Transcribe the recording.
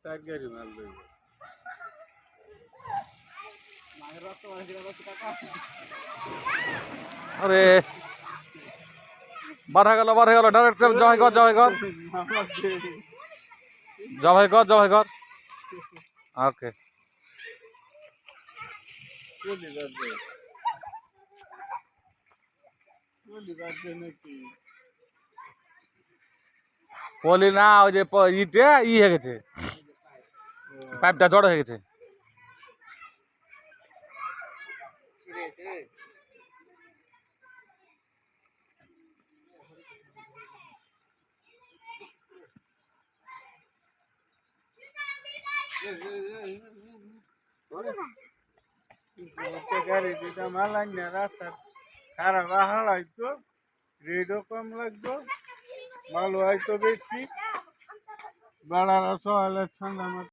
চার গাড়ি মাল লইব আরে বাড়া গেল ডাইরেক্ট জবাই কর ওকে নাকি পলি না ওই যে ইটে হয়ে গেছে পাইপটা জড়ো হয়ে গেছে গাড়ি দুটা মাল আনিয়া রাস্তা খারাপ আহার হয়তো রেটও কম লাগতো মাল হয়তো বেশি বাড়ার সহালে ঠান্ডা